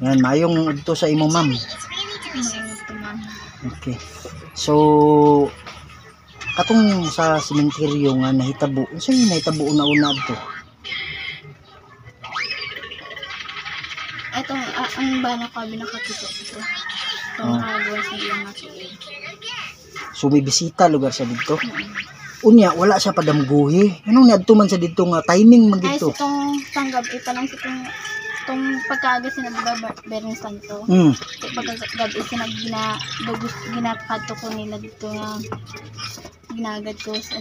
Yan, mayong ito sa imo, ma'am. Okay. So, katong sa sementeryo nga nahitabo, unsa yung nahitabo una-una dito? Itong, ang bana ko, binakakita ito. Itong nakagawa sa iyang natin. So, may bisita lugar sa dito. Unya, wala siya padamguhi. Anong niadto man sa dito nga timing man Ay, dito? itong tanggap, ipalang itong pagkaaga sinagba Bering Santo. Pagkagabi ginakato ko nila dito nga ginagad ko sa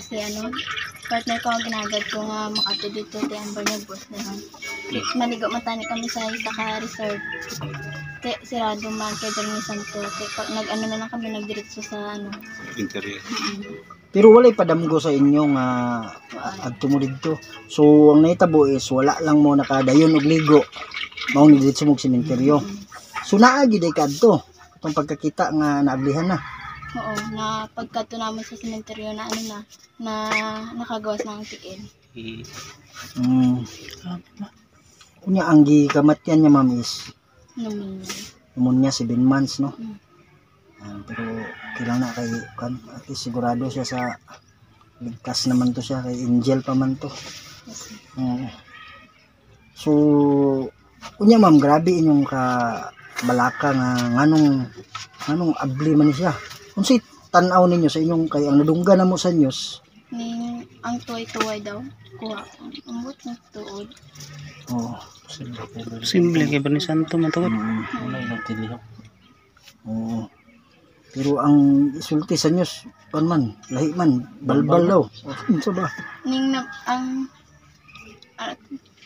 partner ko ginagad ko nga makato dito tiyan ba niya boss na maligo matani kami sa Itaka Resort kaya sirado man kay Bering Santo kaya pag nag-ano na lang kami nagdiretso sa interior. Pero walay padamgo sa inyo nga adto mo dito. So ang nahitabo is wala lang mo nakadayon og ligo. Mao ni dito mo sementeryo. So naa gid ay kadto itong pagkakita nga naablihan na. Oo, na pagkato namin sa sementeryo na na nakagawas ng tiil. Kunya ang gikamatyan niya ma'am is pneumonia 7 months no. Pero kailangan na kay at least sigurado siya sa ligtas naman to siya kay angel pa man to. So kunya ma'am grabe inyong balaka nga nganong abli man siya. Unsay tan-aw ninyo sa inyong kay ang nadungga na mo sa news ning ang tuway-tuway daw kuha ambot ng tuod. Simple kay Bering Santo man to. Pero ang isulti sa news man lahi man balbal daw. Unsa ba? Ning ang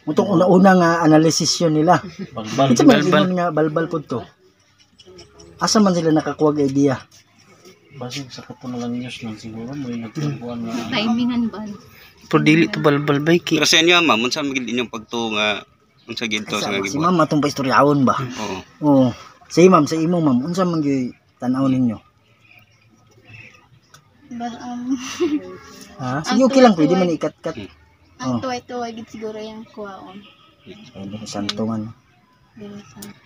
Mutong una-una nga analysis yun nila. Ito man ingon nga balbal po to. Asa man sila nakakuha ng idea? Basig sa katunalang news lang siguro mo yung nagtubuan nga. timingan ba? Pero dili to balbal bay ki. Pero sa inyo ma'am, unsa magid inyong pagtuo nga unsa gid to sa nga Si gibuhat? ma'am atong paistoryahon ba? Oo. Oo. Sige ma'am, sa imo ma'am, unsa man gyud tan-aw ninyo? Sige okay lang pwede man ikat-kat. Ang tuway-tuway gid siguro yung kuhaon. Ay, Bering Santo man. Bering Santo.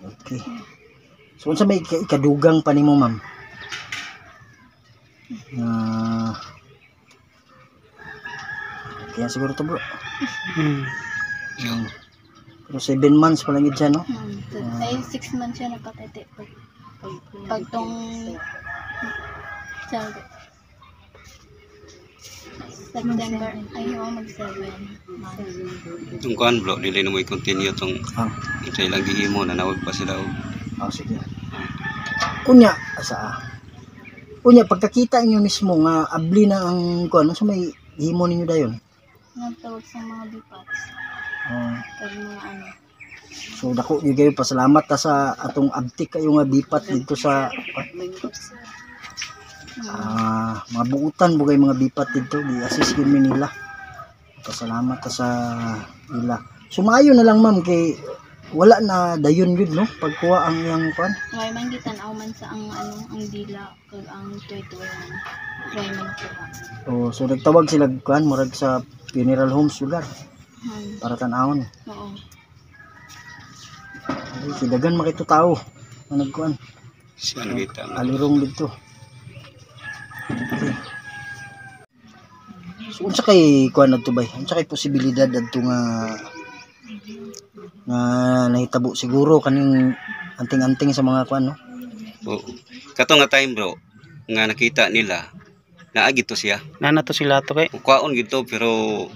Okay. So unsa may ikadugang pa nimo ma'am? Kaya siguro to bro. Pero 7 months pa lang gid siya no? Ay 6 months siya nakatete pag tong September ayaw mag-7 months. Yung kuan bro, dili na mo i-continue tong sa ilang gihimo na nawag pa sila og. Sige. Kunya Kunya pagkakita niyo mismo nga abli na ang kuan so may himo ninyo dayon. Nagtawag sa mga bipats. Kag mga So dako gyud kayo pasalamat ta sa atong abtik kayo nga bipat dito sa mga buutan bugay mga bipat dito gi-assist gyud mi nila. Pasalamat ta sa ila. Sumayo na lang ma'am kay wala na dayon gyud no pagkuha ang iyang kuan. Ngay man gitan-aw man sa ang dila kag ang tuway-tuway. Ngay man ko. So nagtawag sila kuan murag sa funeral homes lugar. Para tan-awon. Oo. Dagan makito tao nga nagkuan. Siya nakita. Alirong dito. Okay. So unsa kay kuan adto bay? Unsa kay posibilidad adto nga nahitabo siguro kaning anting-anting sa mga kuan no? Oo. Kato nga time bro nga nakita nila naagi to siya. Nana to sila to kay. Kuwaon gid to pero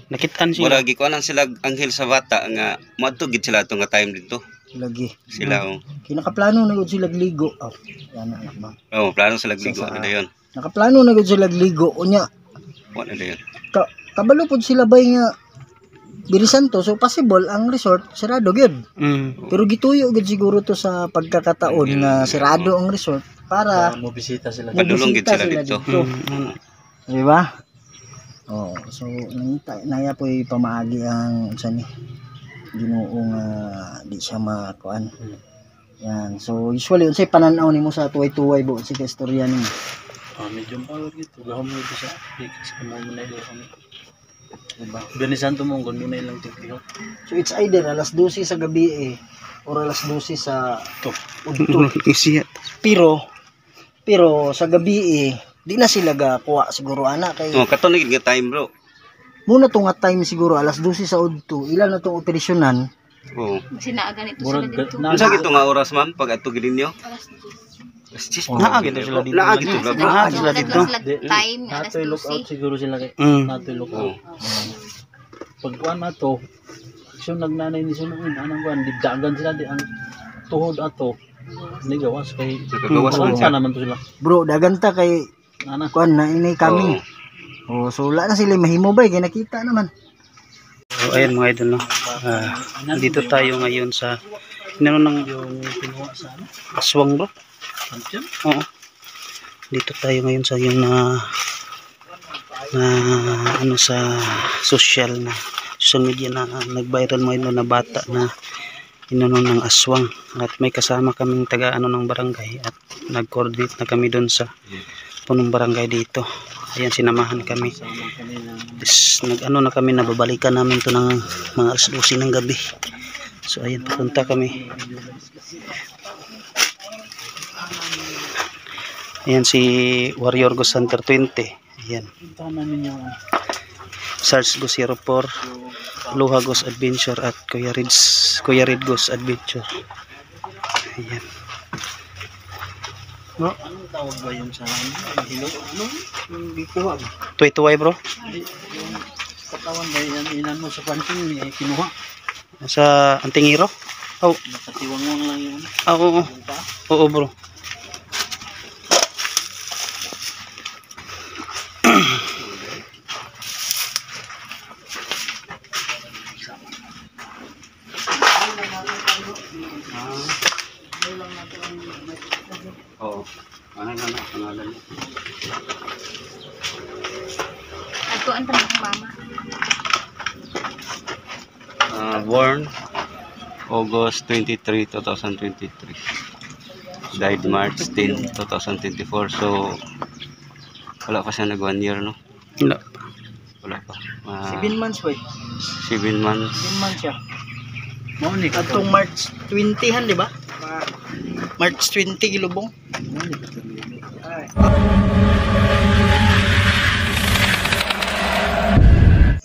Nakitaan sila. wala gikuanan sila anghel sa bata nga moadto gid sila to nga time dito. Lagi. Sila Kinakaplano na gud sila ligo. Yan na anak ba. plano sila ligo na dayon. Nakaplano na gud sila ligo unya. Wala dayon. Kabalo pud sila bay nga Bering Santo so possible ang resort sirado gyud. Pero gituyo gud siguro to sa pagkakataon nga sirado ang resort para Mobisita sila. Padulong gid sila dito. Di ba? So naya po pamaagi ang unsa ni Ginoo nga di siya makuan. Yan. So usually unsay pananaw nimo sa tuway-tuway bo sa istorya nimo? Medyo power gitu. Gahom mo ito sa pikas kamo na ilo kami. Diba? Bernie Santo mo, kung muna ilang tikyo. So it's either alas 12 sa gabi or alas 12 sa udto. Siya. Pero sa gabi di na sila gakuha siguro ana kay Oh, kato na nga time bro. muna to nga time siguro alas 12 sa udto. Ilan na tong operasyonan? Oh. Sinaagan ito Murag sila dito. Unsa gito nga oras ma'am pag adto gid ninyo? Alas 10. Naagito sila dito. Naagito sila bro. Naagito sila dito. Sila time, alas Natoy lookout 12. siguro sila kay. Mm. Natoy lookout. Oh. Pagkuhan na to, siya nagnanay ni Sunuin, anong kuhan, didagan sila di ang tuhod ato. Hindi gawas kay Nakagawas man Saan siya. naman to sila. Bro, daganta kay Nana. kuan na inay kami. Oh, so wala na sila mahimo ba kay nakita naman. So, ayan mga idol, no? Dito tayo ngayon sa inano ng Yung pinuha sa ano? aswang bro. Pantiyan? Oo. Dito tayo ngayon sa yung na ano sa social media na nag-viral mga idol na bata na inano ng aswang at may kasama kaming taga ano ng barangay at nag-coordinate na kami doon sa punong barangay dito. Ayan, sinamahan kami. Sama kami na Nag-ano na kami, nababalikan namin to ng mga alas 12 ng gabi. So ayan, papunta kami. Ayan si Warrior Ghost Hunter 20. Ayan. punta namin yung Sarge Ghost Hero 4, Luha Ghost Adventure at Kuya Red Ghost Adventure. Ayan. no? Anong tawag ba yung sa ano? Hilo? No? Hindi kuha ba? Tuway-tuway bro. Yung katawan ba yan inan mo sa panting kinuha? Sa Antingiro. Oh, Nakatiwangwang lang yun. oo. Yung pa? Oo bro. Oh. Ano na pangalan niya? Agtuan pa ng mama. Born August 23, 2023. Died March 10, 2024. So wala pa siya nag 1 year, no? No. Wala pa. 7 months wait. 7 months. 7 months siya. Mauni ka Atong March 20 han di ba? March 20 gilubong.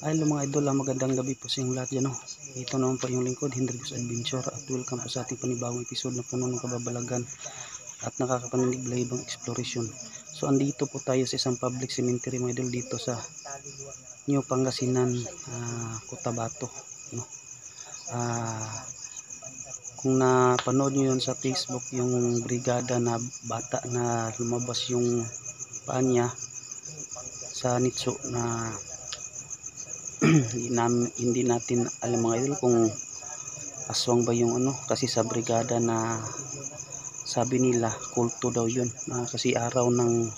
Hello mga idol, magandang gabi po sa inyong lahat dyan. No? Ito naman po yung lingkod, Hendrix Adventure at welcome po sa ating panibagong episode na puno ng kababalagan at nakakapanindig ibang exploration. So andito po tayo sa isang public cemetery mga idol dito sa New Pangasinan, Cotabato. No? Kung napanood nyo yun sa Facebook, yung brigada na bata na lumabas yung paan niya sa nitso na hindi natin alam mga idol kung aswang ba yung ano, kasi sa brigada na sabi nila kulto daw yun, kasi araw ng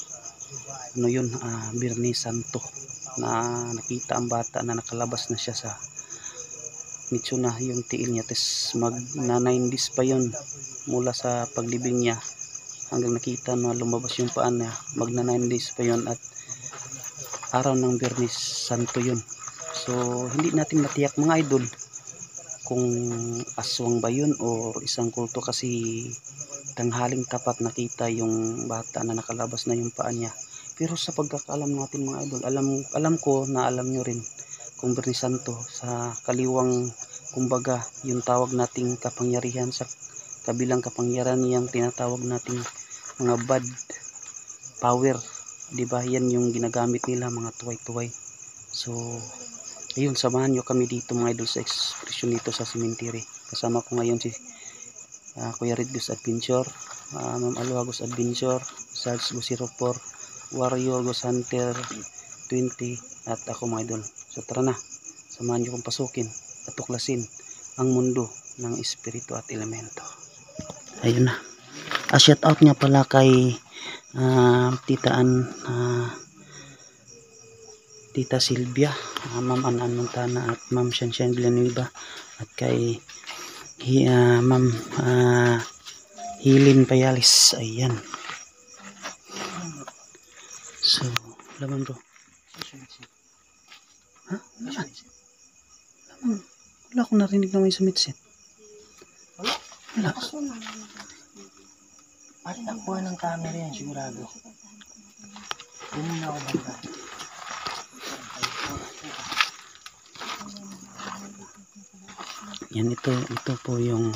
ano yun, Biyernes Santo na nakita ang bata na nakalabas na siya sa nitso na yung tiil niya, tapos mag na 9 days pa yun mula sa paglibing niya hanggang nakita na lumabas yung paan niya, mag na 9 days pa yun at araw ng Biyernes Santo yun. So hindi natin matiyak mga idol kung aswang ba yun o isang kulto, kasi tanghaling tapat nakita yung bata na nakalabas na yung paan niya. Pero sa pagkakaalam natin mga idol, alam ko na alam nyo rin kung Biyernes Santo sa kaliwang, kumbaga yung tawag nating kapangyarihan sa kabilang kapangyarihan niyang tinatawag nating mga bad power, di ba? Yan yung ginagamit nila, mga tuway-tuway. So ayun, samahan nyo kami dito mga idol sa expression dito sa cemetery. Kasama ko ngayon si Kuya Red Ghost Adventure, Ma'am Aloha Ghost Adventure, Sarge Ghost Hero 4, Warrior Ghost Hunter 20 at ako mga idol. So tara na, samahan nyo kong pasukin at tuklasin ang mundo ng espiritu at elemento. Ayun na. Shout out nga pala kay Tita Silvia, Ma'am Anan Montana at Ma'am Shanshan Villanueva at kay Ma'am Hilin Payalis. Ayan. So, laman bro. Ha? Wala akong narinig na may sumitsit. Wala. Pati nakuha ng camera yan, sigurado. Hindi na ako banda. Yan, ito po yung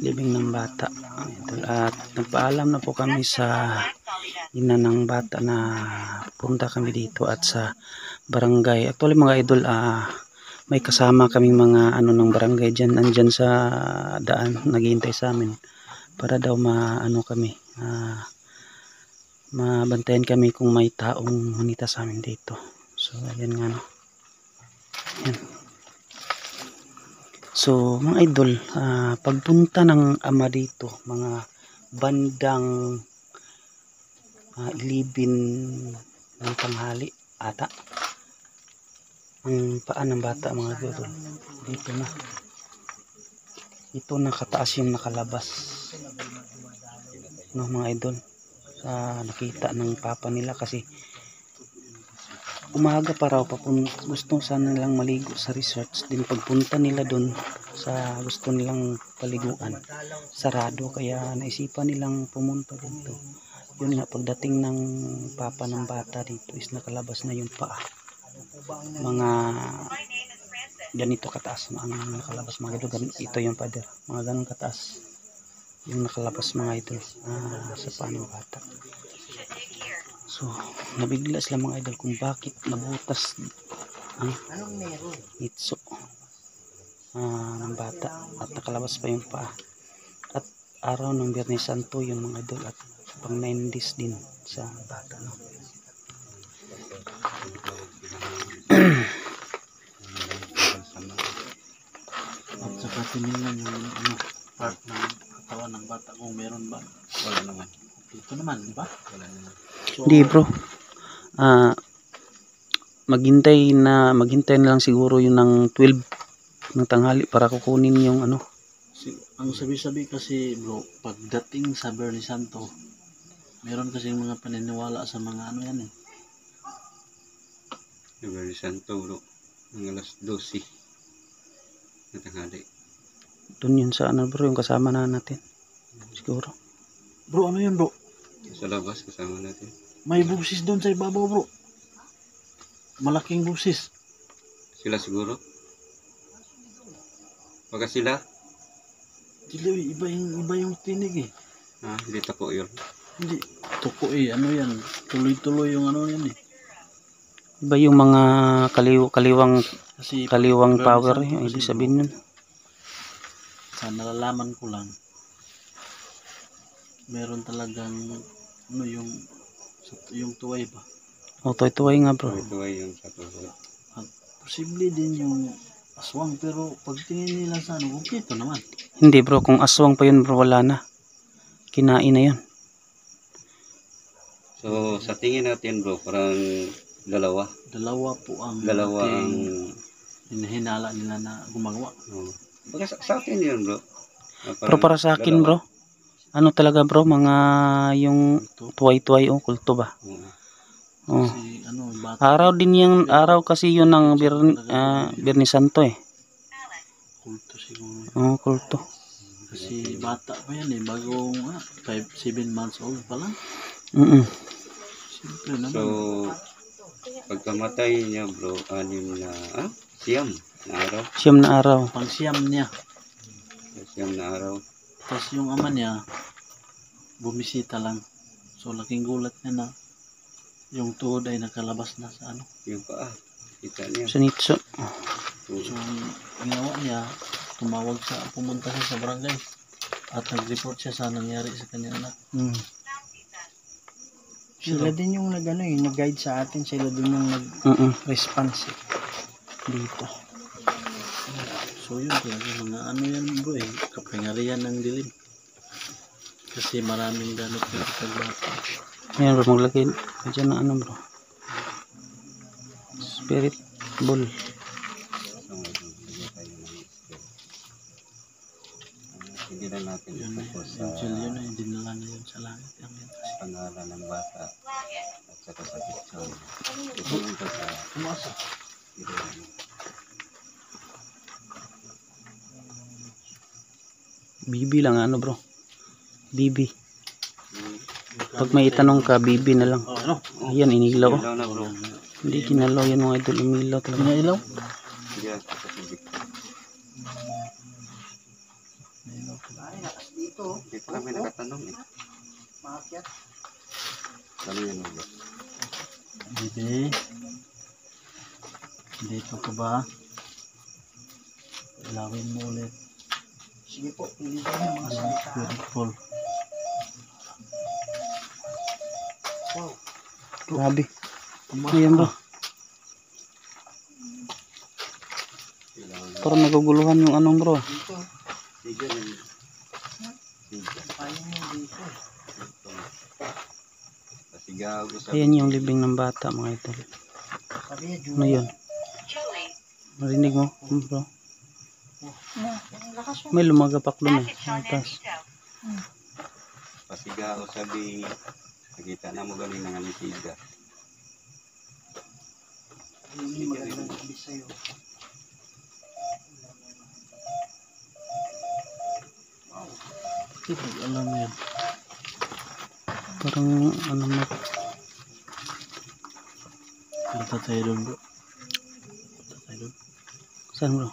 libing ng bata. At nagpaalam na po kami sa ina ng bata na punta kami dito at sa barangay. Actually mga idol, may kasama kaming mga ng barangay dyan, andyan sa daan, naghihintay sa amin para daw mabantayan kami kung may taong manita sa amin dito. So ayan nga, no. Ayan. So mga idol, pagpunta ng ama dito, mga bandang 11 ng tanghali ata, ang paa ng bata mga idol dito na. Ito nakataas yung nakalabas, no mga idol, sa nakita ng papa nila kasi umaga pa raw, gusto sana nilang maligo sa resorts. Din pagpunta nila doon sa gusto nilang paliguan, sarado, kaya naisipan nilang pumunta dito. Yun nga, pagdating ng papa ng bata dito is nakalabas na yung paa. Mga ganito kataas ang nakalabas mga idol. Ito yung pader, mga ganun kataas yung nakalabas mga idol sa paa ng bata. So nabigla sila mga idol kung bakit nabutas ang itso ng bata at nakalabas pa yung paa. At araw ng Biyernes Santo yung mga idol, at pang 9 days din sa bata, no? At saka tinignan yung part ng katawan ng bata kung meron ba. Wala naman. Dito naman, di ba? Wala naman. So, Hindi bro, maghintay na lang siguro yung ng 12 ng tanghali para kukunin yung ang sabi-sabi kasi bro, pagdating sa Biyernes Santo, meron kasi mga paniniwala sa mga yan eh. Biyernes Santo bro, ng alas 12 na tanghali. Doon yun sa bro, yung kasama na natin siguro. Bro, ano yun bro? Sa labas kasama natin. May busis doon sa ibabaw bro. Malaking busis. Sila siguro? Baka sila? Dili, iba yung tinig eh. Hindi tako yun. Hindi, tuko eh, ano yan, tuloy-tuloy yung yan eh. Iba yung mga kaliwang Kasi power, Santo yung kasi, ibig sabihin nun. sa nalalaman ko lang, meron talagang yung tuway ba? O tuway nga bro. Ito ay yung sa tuhod. At posible din yung aswang, pero pagtingin nila sa kumpleto naman. Hindi bro, kung aswang pa yun bro, wala na. Kinain na yun. So sa tingin natin bro, parang dalawa po ang hinahinala nila na gumagawa. Baka sa akin yun bro. Pero para sa akin bro, talaga bro, mga yung tuway-tuway o kulto ba? Kasi bata, Araw din yung araw kasi yun ng Biyernes Santo eh. kulto siguro. Kulto. Kasi bata pa yan eh, bagong 5-7 months old pa lang. Simple naman. So pagkamatay niya bro, siyam na araw. Siyam na araw. Pang-siyam niya. Siyam na araw. Tapos yung ama niya, bumisita lang. So laking gulat niya na yung tuhod ay nakalabas na sa Yung paa, kita niya. Sa nitso. So ginawa niya, pumunta siya sa barangay at nag-report siya sa nangyari sa kanyang anak. Sila din yung nag-guide sa atin, sila din yung nag-response dito. So yun talaga mga yan bro eh, kapangarihan ng dilim. Kasi maraming ganap na kapagbata. Ayan bro, maglagay dyan na bro. Spirit ball. Hindi na natin Yun ipapos sa yun, dinala na yun sa langit. Ang yan kasi. pangalan ng bata at saka sa picture. Tutulong ka sa Kumasa. Bibi lang ano bro. Bibi. Pag may itanong ka, bibi na lang. Oh, ano? Ayan, inilaw. Ilaw na bro. Hindi kinalaw yan mga idol. Umilaw talaga. Pinailaw? Diyan sa tubig. Ay, nakas dito. Hindi pa kami nakatanong eh. Maakyat. Ano yan bro? Bibi. Dito ka ba? Ilawin mo ulit. Sige po, pili ko yung mga salita. Beautiful. Wow. Grabe. Ayan bro. Parang naguguluhan yung anong bro. Dito. Sige na. Sige. Paano mo dito? Pasigaw ko sa Ayan yung libing ng bata mga idol. Sabi niya, Ano yun? Marinig mo bro? Lakas mo. May lumagapak doon eh. Atas. pasigaw sabi. Nakita na mo galing ng anisiga. Hindi magandang sabi sa'yo. Hindi alam mo yan. Parang ano na. Punta tayo doon bro. Punta tayo doon. Saan bro?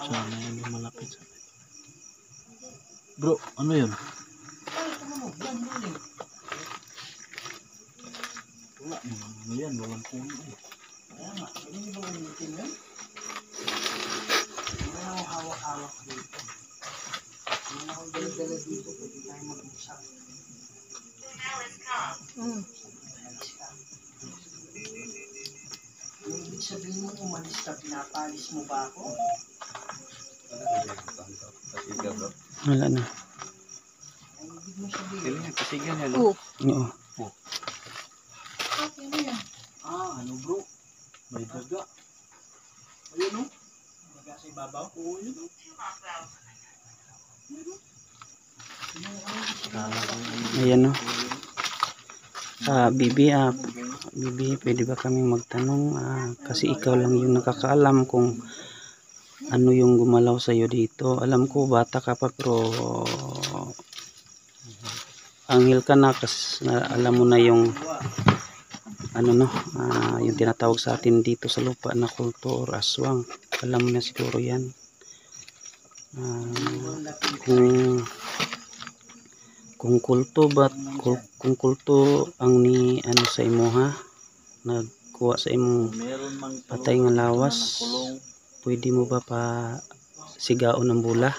Sana yun yung malapit sa akin. Bro, ano yun? Wala. Ano yan? Walang puno eh. Kaya nga, hindi ba gamitin yun? Hindi na ako hawak-hawak dito. Hindi na akong dala-dala dito. Pwede tayo mag-usap. Umalis ka. Ang ibig sabihin mo, umalis ka, pinapalis mo ba ako? Pasigaw bro. Wala na. Ang ibig mo sabihin. Dili yan, pasigaw yan. Oo. Oo. Ano yan? Ah, ano bro? May daga. Ayun o. Naga sa ibabaw? Oo, yun o. Ayan no. Bibi, Bibi, pwede ba kaming magtanong? Kasi ikaw lang yung nakakaalam kung ano yung gumalaw sa'yo dito. Alam ko, bata ka pa, pero anghel ka na kasi alam mo na yung ano no, yung tinatawag sa atin dito sa lupa na kulto or aswang. Alam mo na siguro yan. Kung kulto ba, kung kulto ang ni ano sa imo ha, nagkuha sa imong Meron mang patay nga lawas, kulong. pwede mo ba pa sigaon ng bula,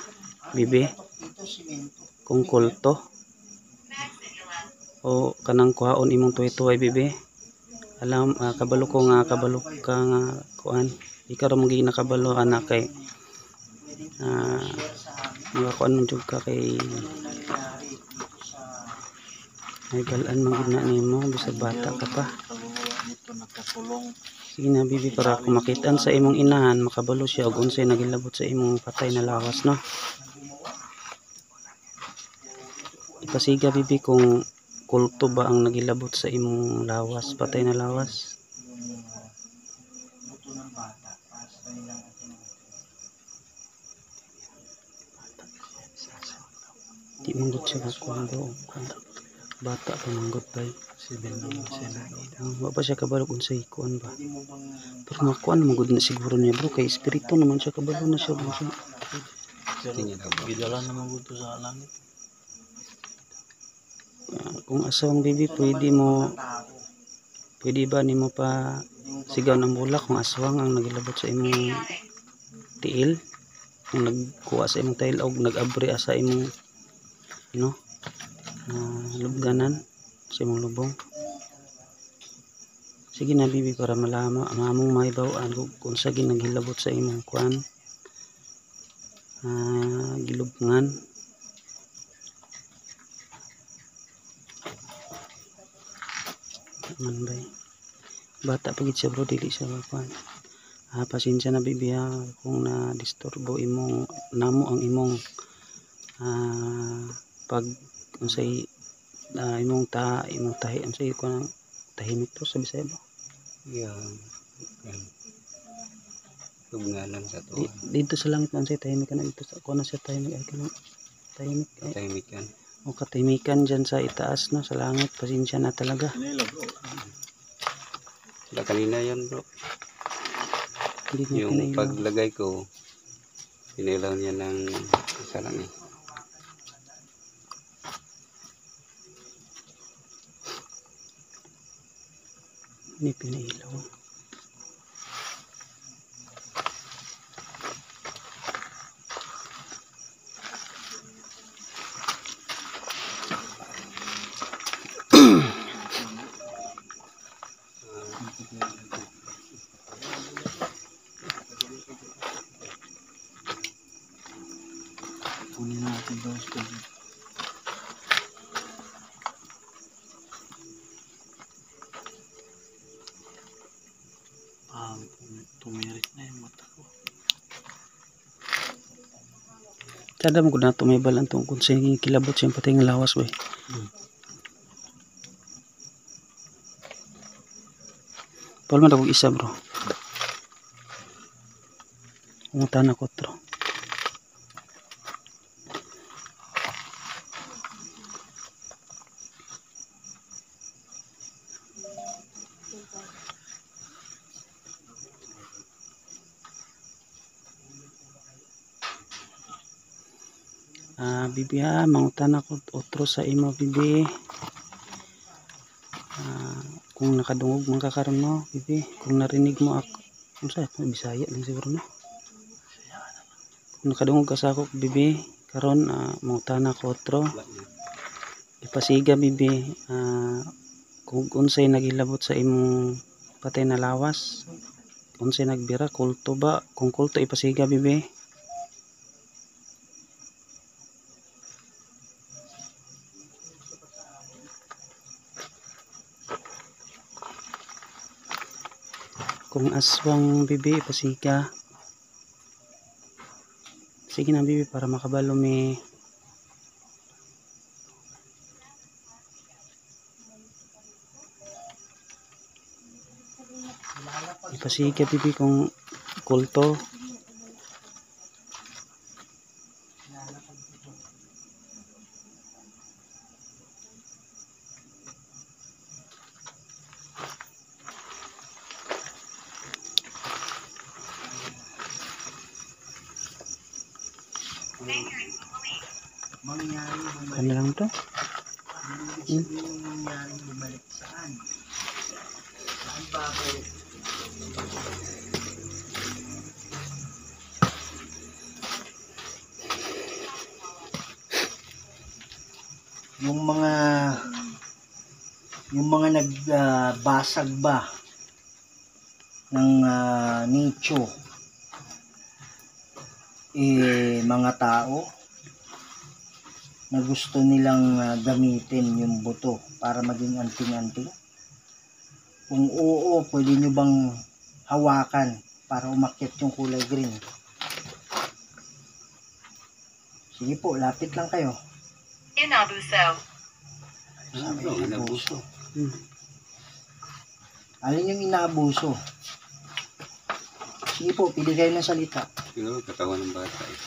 bibi? Ito, simento. Kung kulto o kanang kuhaon imong tuwi-tuwi, bibi? Alam, kabalo ko nga, kabalo ka nga kuan, ikaw ra mong nakabalo anak kay mga kuan man jud ka kay may balaan man gid na nimo bisag bata ka pa. Kaluluwa nito nakakulong. Sige na bibi, para kung makitaan sa imong inahan makabalo siya og unsay nagilabot sa imong patay na lawas no. Ipasiga bibi kung kulto ba ang nagilabot sa imong lawas, patay na lawas. Buto ng bata para sa kanilang atin. Di manggut siya kakuan bro. Bata pa manggut bay. 7 naman siya. Wa pa siya kabalo kung sa kuan ba. Hindi mo bang Pero makuan magud na siguro niya bro, kay espiritu naman siya, kabalo na siya bro. Pero gidala naman gusto sa langit. Kung asawang bibi, pwede ba nimo pa sigaw ng bulak kung aswang ang nagilabot sa imong tiil, kung nagkuha sa imong tiil o nag-abri sa imong lubganan sa imong lubong. Sige na bibi, para malama among maibawaan kung sa ginagilabot sa imong kuan gilubngan. Man bay bata pagit siya bro, dili siya kuan. Pasensya na bibi kung na disturbo imong namo ang imong pag unsay imong tahi ang sayo ko ng tahimik to sa Bisaya ba? Yan. Tugnalan sa to. Dito sa langit man siya tahimik na dito sa kuno siya tahimik ay kanang tahimik ay Tahimik yan. o katahimikan dyan sa itaas no sa langit, pasensya na talaga. Wala kanina yan bro. Hindi niya Yung pinailaw. paglagay ko, pinilaw niya ng isa lang eh. Hindi pinailaw. Kunin natin daw sa tubig. Tumirik na yung mata ko. Kada mo ko na tumibal ang tungkol sa kilabot siyang patay ng lawas ba. Paul man ako isa bro. Umutan ako tro. Bibi ha, mangutan ako otro sa imo bibi. Kung nakadungog man ka karon mo bibi, kung narinig mo ako, unsa Bisaya lang siguro no. Kung nakadungog ka sa ako bibi, karon mangutan ako otro. Ipasiga bibi, kung unsay nagilabot sa imong patay na lawas, unsay nagbira, kulto ba? Kung kulto ipasiga bibi. Kung aswang bibi ipasiga. Sige na bibi para makabalo mi. Ipasiga bibi kung kulto. Mangyari bumalik. Ano lang to? Ibig sabihin yung mangyari bumalik saan? Saan babalik? Yung mga nagbasag ba ng nicho mga tao na gusto nilang gamitin yung buto para maging anting-anting. Kung oo, pwede nyo bang hawakan para umakyat yung kulay green? Sige po, lapit lang kayo. Inabuso. Inabuso. Alin yung inaabuso? Sige po, pili kayo ng salita. Yung katawan ng bata eh.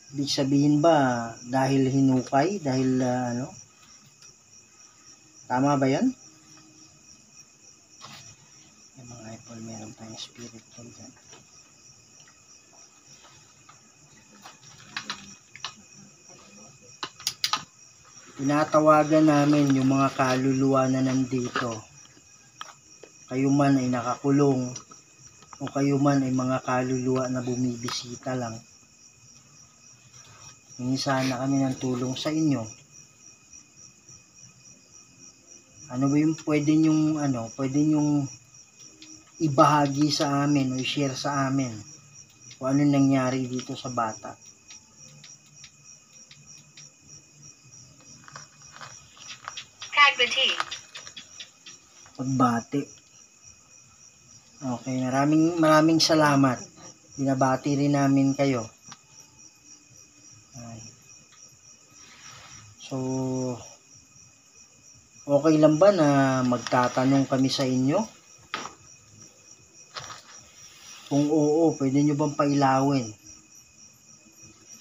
Ibig sabihin ba dahil hinukay, dahil ano? Tama ba yan? Yung mga idol, meron tayong spirit dyan. Tinatawagan namin yung mga kaluluwa na nandito. Kayo man ay nakakulong o kayo man ay mga kaluluwa na bumibisita lang. Hingi sana kami ng tulong sa inyo. Ano ba yung pwede nyong ibahagi sa amin o i-share sa amin kung ano nangyari dito sa bata. Kagbati. Pagbati. Okay, maraming salamat. Binabati rin namin kayo. So, okay lang ba na magtatanong kami sa inyo? Kung oo, pwede nyo bang pailawin?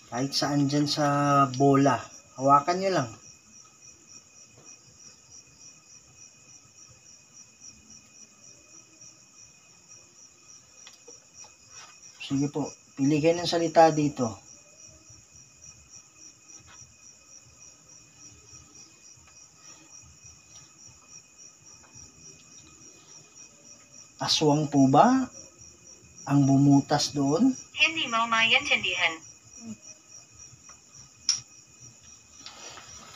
Kahit saan dyan sa bola, hawakan nyo lang. Sige po, pili kayo ng salita dito. Aswang po ba ang bumutas doon? Hindi mo maintindihan.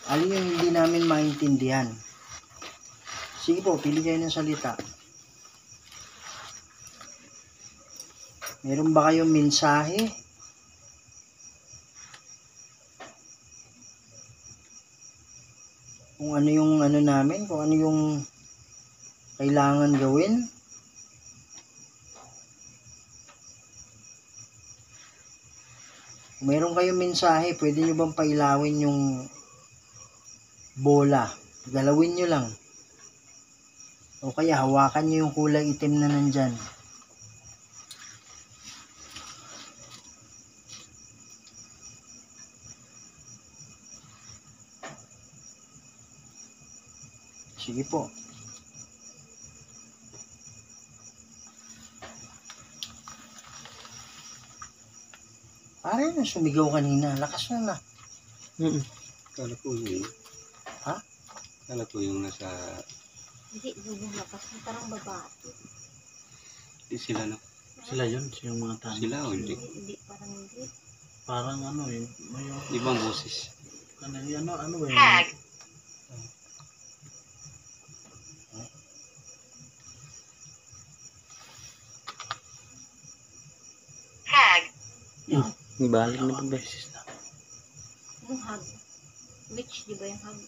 Alin yung hindi namin maintindihan? Sige po, pili kayo ng salita. Meron ba kayong mensahe? Kung ano yung namin, kung ano yung kailangan gawin? Kung meron kayong mensahe, pwede nyo bang pailawin yung bola? Galawin nyo lang. O kaya hawakan nyo yung kulay itim na nandyan. Sige po. Pare na sumigaw kanina. Lakas na na. Kala ko yun. Ha? Kala ko yung nasa... Hindi, yung lakas na parang babae. Sila na. Sila yun, yung mga tao. Sila o hindi? Hindi, parang hindi. Parang ano yun. May Ibang boses. ano ba yun? Hag. Hag. Ibalik na ba? Beses na. Yung hug. Which, di ba yung hug?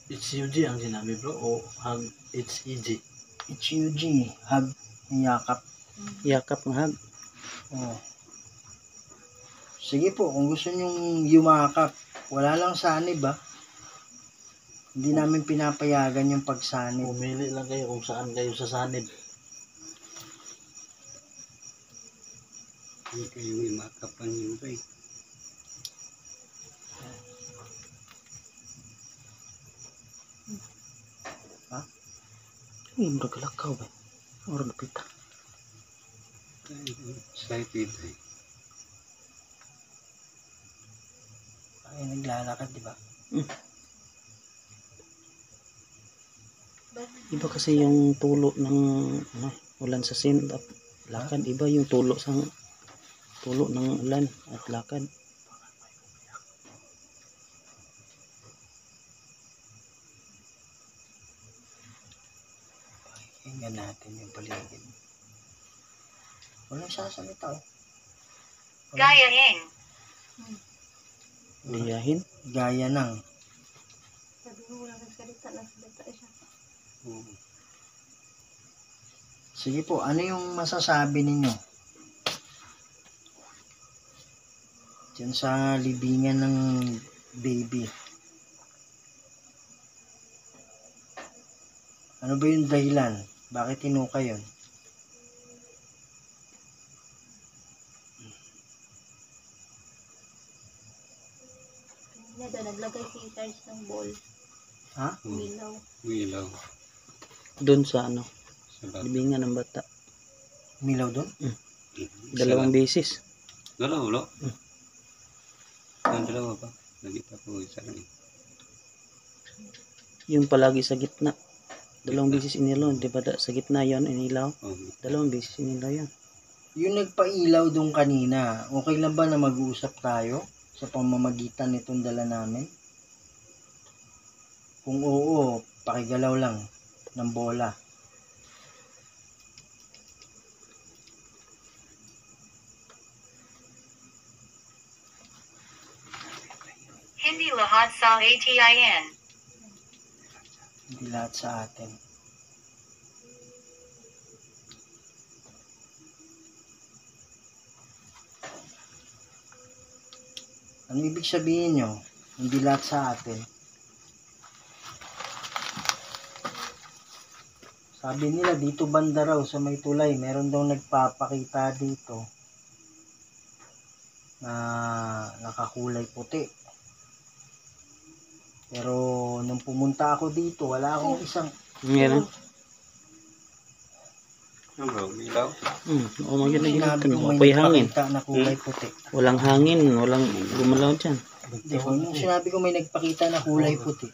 It's UG ang sinabi bro o hug it's EG. It's UG. Hug. Yakap. Yakap ng hag. Oh. Sige po, kung gusto nyong yumakap, wala lang sanib ba? Hindi namin pinapayagan yung pagsanib. Pumili lang kayo kung saan kayo sasanib. Hindi kayo imakapan yung bay. Ay, magkalakaw ba? Orang napita. Excited eh. Ay, naglalakad, di ba? Iba kasi yung tulo ng ulan sa sindap. Lakad, iba yung tulo ng ulan at lakad. Tingnan natin yung paligid. Walang sasalita oh. Gayahin. Liyahin. Gaya ng. Sabi mo wala nagsalita siya. Oo. Sige po, ano yung masasabi ninyo? Diyan sa libingan ng baby. Ano ba yung dahilan? Bakit tinuka yun? Kanina daw, naglagay si Sarge ng ball. Ha? Milaw. Wilaw. Doon sa Sa bata. libingan ng bata. Milaw doon? Dalawang beses. Dalawa, wala. Ang dalawa pa. Nagita ko isa lang. Yung palagi sa gitna. Dalawang beses inilaw. Di ba sa gitna yon inilaw? Oh, Dalawang beses inilaw yan. Yung nagpailaw doon kanina, okay lang ba na mag-uusap tayo sa pamamagitan nitong dala namin? Kung oo, pakigalaw lang ng bola. Hindi lahat sa ATIN. Hindi lahat sa atin. Ano ibig sabihin nyo? Hindi lahat sa atin. Sabi nila dito banda raw sa may tulay, meron daw nagpapakita dito na nakakulay puti. Pero nung pumunta ako dito, wala akong isang Meron. Ano bro, ilaw? Oo, maganda sinabi ginagawa. kong may Apoy hangin. nagpakita na kulay puti. Walang hangin, walang gumalaw dyan. Di ba? Nung sinabi ko may nagpakita na kulay puti.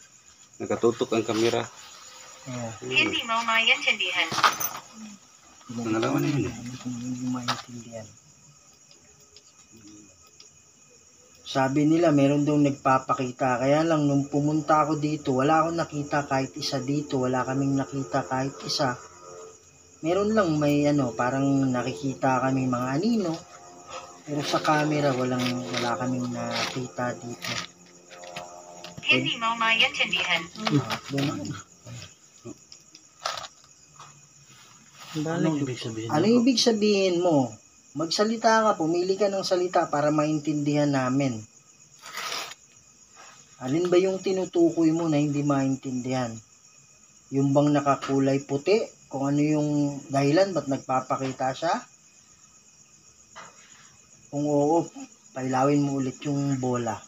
Nakatutok ang kamera. Ayan. Hindi mo maintindihan. Nangalaman na yun. Hindi maintindihan. Sabi nila meron daw nagpapakita. Kaya lang nung pumunta ako dito, wala akong nakita kahit isa dito. Wala kaming nakita kahit isa. Meron lang may parang nakikita kaming mga anino. Pero sa camera wala kaming nakita dito. Hindi mo maintindihan. Doon. Anong ibig sabihin? Ano ibig sabihin mo? Magsalita ka, pumili ka ng salita para maintindihan namin. Alin ba yung tinutukoy mo na hindi maintindihan? Yung bang nakakulay puti? Kung ano yung dahilan, ba't nagpapakita siya? Kung oo, pailawin mo ulit yung bola.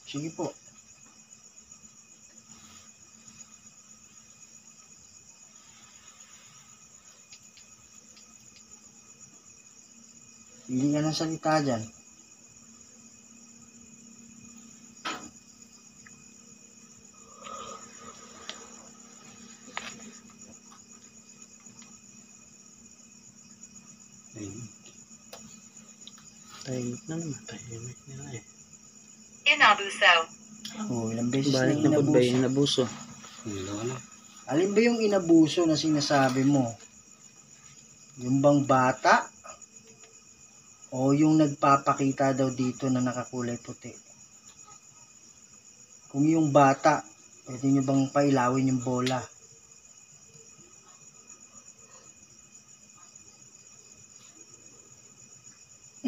Sige po. Pili ka ng salita dyan. Ayun. Tahimik na naman. Tahimik nila eh. Inabuso. Oh, ilang beses na Balik na po ba inabuso. yung inabuso? Ilaw na. Alin ba yung inabuso na sinasabi mo? Yung bang bata? O yung nagpapakita daw dito na nakakulay puti? Kung yung bata, pwede nyo bang pailawin yung bola?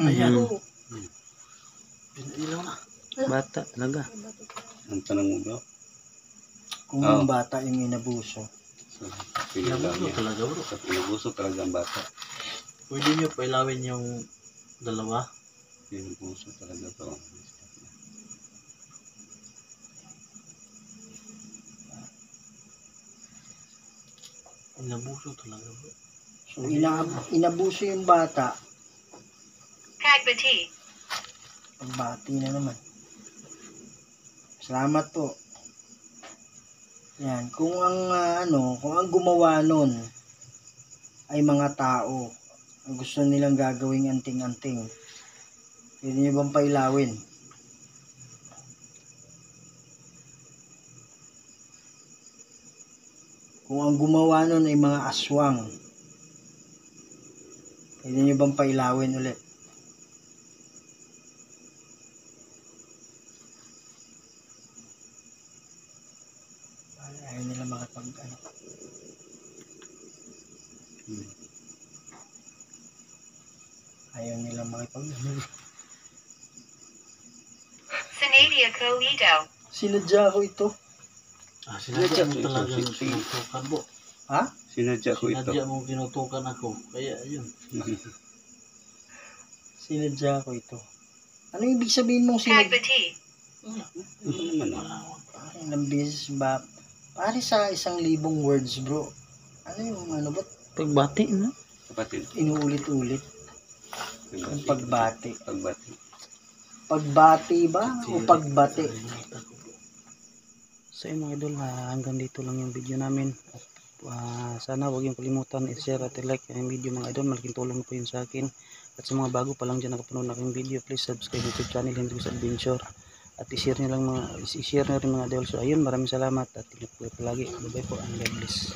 Ayan. Oo. Ilaw na. Bata talaga. Ang tanong mo bro? Kung yung bata yung inabuso. So, pinilaw Inabuso niya. talaga bro. Sa pinabuso talaga ang bata. Pwede nyo pailawin yung dalawa. Pinabuso talaga to. Inabuso talaga bro. So, inabuso yung bata, Pagbati. pagbati na naman. Salamat po. Yan, kung ang gumawa nun ay mga tao, ang gusto nilang gagawing anting-anting, pwede nyo bang pailawin? Kung ang gumawa nun ay mga aswang, pwede nyo bang pailawin ulit? Ayaw nila Ayaw nila Sinadia ko ito. Sinadya ko ito. Sinadya mo Ito, talaga ito, ito. tinutukan mo. Ha? Sinadya ko ito. Sinadya mong tinutukan ako. Kaya yun. Sinadya ko ito. Ano ibig sabihin mong sinadya? Pagbati. Ano naman ah? Parang ilang beses ba? Pare sa 1,000 words bro. Ano yung ba? Pagbati na. Kapatid. Inuulit-ulit. Yung pagbati. Pagbati. Pagbati ba? O pagbati? So yun mga idol, hanggang dito lang yung video namin. At sana huwag yung kalimutan i-share at i-like yung video mga idol. Malaking tulong po yun sa akin. At sa mga bago pa lang dyan nakapanood na aking video, please subscribe YouTube channel Hendrix Adventure. At i-share nyo rin mga idol. So ayun, maraming salamat at ingat po palagi. Bye bye po and God bless.